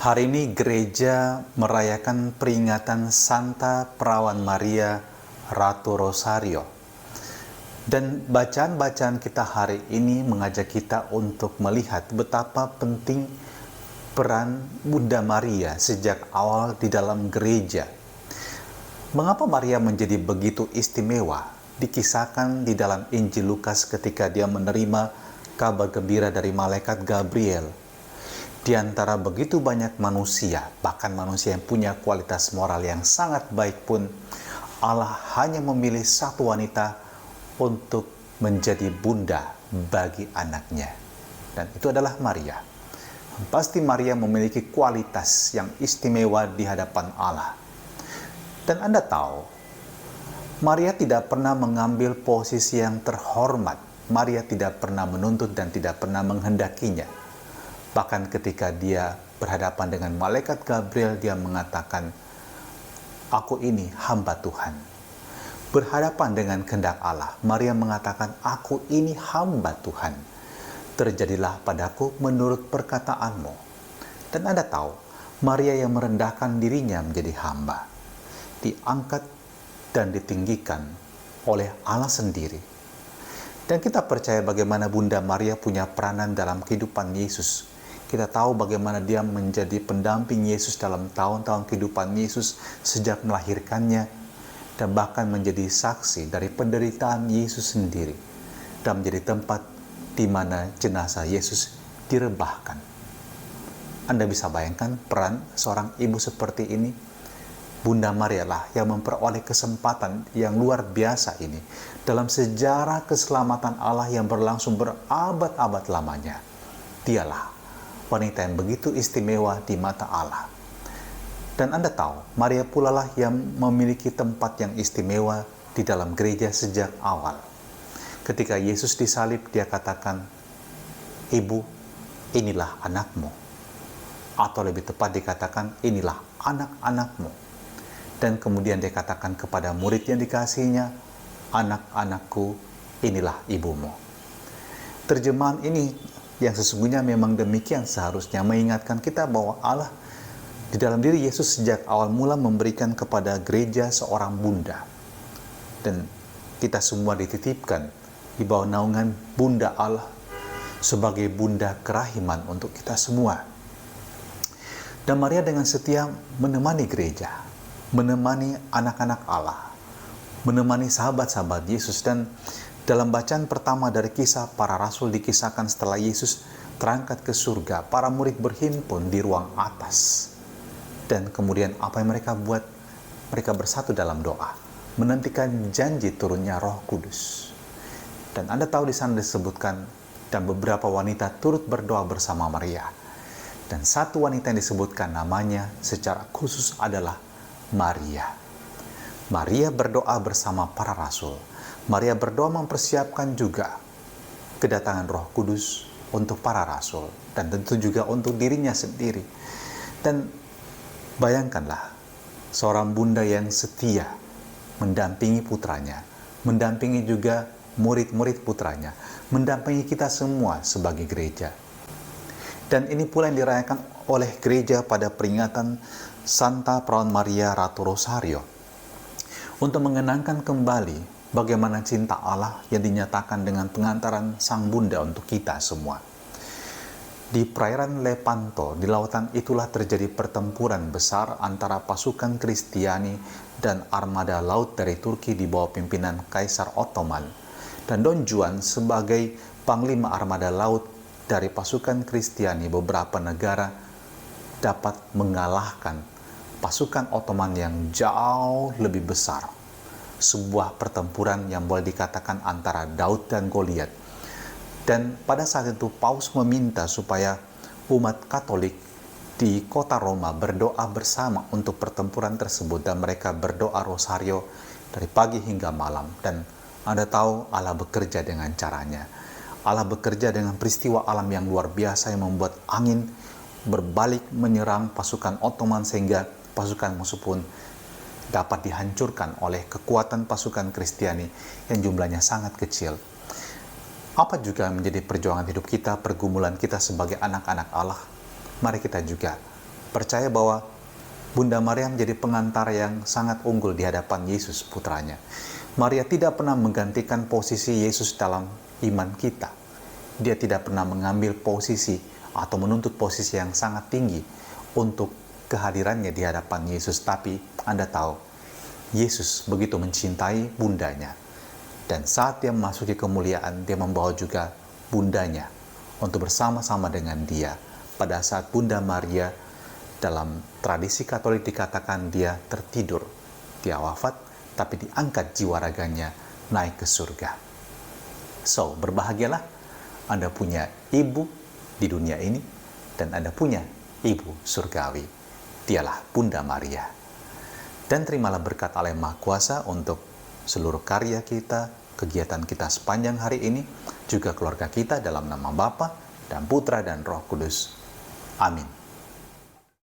Hari ini gereja merayakan peringatan Santa Perawan Maria Ratu Rosario. Dan bacaan-bacaan kita hari ini mengajak kita untuk melihat betapa penting peran Bunda Maria sejak awal di dalam gereja. Mengapa Maria menjadi begitu istimewa? Dikisahkan di dalam Injil Lukas ketika dia menerima kabar gembira dari malaikat Gabriel. Di antara begitu banyak manusia, bahkan manusia yang punya kualitas moral yang sangat baik pun, Allah hanya memilih satu wanita untuk menjadi bunda bagi anaknya. Dan itu adalah Maria. Pasti Maria memiliki kualitas yang istimewa di hadapan Allah. Dan Anda tahu, Maria tidak pernah mengambil posisi yang terhormat. Maria tidak pernah menuntut dan tidak pernah menghendakinya. Bahkan ketika dia berhadapan dengan malaikat Gabriel, dia mengatakan, "Aku ini hamba Tuhan." Berhadapan dengan kehendak Allah, Maria mengatakan, "Aku ini hamba Tuhan. Terjadilah padaku menurut perkataanmu." Dan Anda tahu, Maria yang merendahkan dirinya menjadi hamba, diangkat dan ditinggikan oleh Allah sendiri. Dan kita percaya bagaimana Bunda Maria punya peranan dalam kehidupan Yesus. Kita tahu bagaimana dia menjadi pendamping Yesus dalam tahun-tahun kehidupan Yesus sejak melahirkannya, dan bahkan menjadi saksi dari penderitaan Yesus sendiri, dan menjadi tempat di mana jenazah Yesus direbahkan. Anda bisa bayangkan peran seorang ibu seperti ini? Bunda Maria lah yang memperoleh kesempatan yang luar biasa ini dalam sejarah keselamatan Allah yang berlangsung berabad-abad lamanya. Dialah wanita yang begitu istimewa di mata Allah. Dan Anda tahu, Maria pula lah yang memiliki tempat yang istimewa di dalam gereja sejak awal. Ketika Yesus disalib, dia katakan, "Ibu, inilah anakmu." Atau lebih tepat dikatakan, "Inilah anak-anakmu." Dan kemudian dia katakan kepada murid yang dikasihinya, "Anak-anakku, inilah ibumu." Terjemahan ini yang sesungguhnya memang demikian seharusnya mengingatkan kita bahwa Allah di dalam diri Yesus sejak awal mula memberikan kepada gereja seorang bunda. Dan kita semua dititipkan di bawah naungan Bunda Allah sebagai bunda kerahiman untuk kita semua. Dan Maria dengan setia menemani gereja, menemani anak-anak Allah, menemani sahabat-sahabat Yesus. Dan dalam bacaan pertama dari Kisah Para Rasul dikisahkan setelah Yesus terangkat ke surga, para murid berhimpun di ruang atas. Dan kemudian apa yang mereka buat? Mereka bersatu dalam doa, menantikan janji turunnya Roh Kudus. Dan Anda tahu di sana disebutkan, dan beberapa wanita turut berdoa bersama Maria. Dan satu wanita yang disebutkan namanya secara khusus adalah Maria. Maria berdoa bersama para rasul. Maria berdoa mempersiapkan juga kedatangan Roh Kudus untuk para rasul, dan tentu juga untuk dirinya sendiri. Dan bayangkanlah seorang bunda yang setia mendampingi putranya, mendampingi juga murid-murid putranya, mendampingi kita semua sebagai gereja. Dan ini pula yang dirayakan oleh gereja pada peringatan Santa Perawan Maria Ratu Rosario, untuk mengenangkan kembali bagaimana cinta Allah yang dinyatakan dengan pengantaran Sang Bunda untuk kita semua. Di perairan Lepanto, di lautan itulah terjadi pertempuran besar antara pasukan Kristiani dan armada laut dari Turki di bawah pimpinan Kaisar Ottoman. Dan Don Juan sebagai panglima armada laut dari pasukan Kristiani beberapa negara dapat mengalahkan pasukan Ottoman yang jauh lebih besar. Sebuah pertempuran yang boleh dikatakan antara Daud dan Goliat. Dan pada saat itu Paus meminta supaya umat Katolik di kota Roma berdoa bersama untuk pertempuran tersebut, dan mereka berdoa rosario dari pagi hingga malam. Dan Anda tahu Allah bekerja dengan caranya. Allah bekerja dengan peristiwa alam yang luar biasa yang membuat angin berbalik menyerang pasukan Ottoman sehingga pasukan musuh pun dapat dihancurkan oleh kekuatan pasukan Kristiani yang jumlahnya sangat kecil. Apa juga menjadi perjuangan hidup kita, pergumulan kita sebagai anak-anak Allah? Mari kita juga percaya bahwa Bunda Maria menjadi pengantar yang sangat unggul di hadapan Yesus putranya. Maria tidak pernah menggantikan posisi Yesus dalam iman kita. Dia tidak pernah mengambil posisi atau menuntut posisi yang sangat tinggi untuk kehadirannya di hadapan Yesus. Tapi Anda tahu, Yesus begitu mencintai bundanya. Dan saat dia memasuki kemuliaan, dia membawa juga bundanya untuk bersama-sama dengan dia. Pada saat Bunda Maria, dalam tradisi Katolik dikatakan dia tertidur, dia wafat, tapi diangkat jiwa raganya naik ke surga. So, berbahagialah Anda punya ibu di dunia ini, dan Anda punya ibu surgawi. Dialah Bunda Maria. Dan terimalah berkat Allah yang Maha Kuasa untuk seluruh karya kita, kegiatan kita sepanjang hari ini, juga keluarga kita, dalam nama Bapa dan Putra dan Roh Kudus. Amin.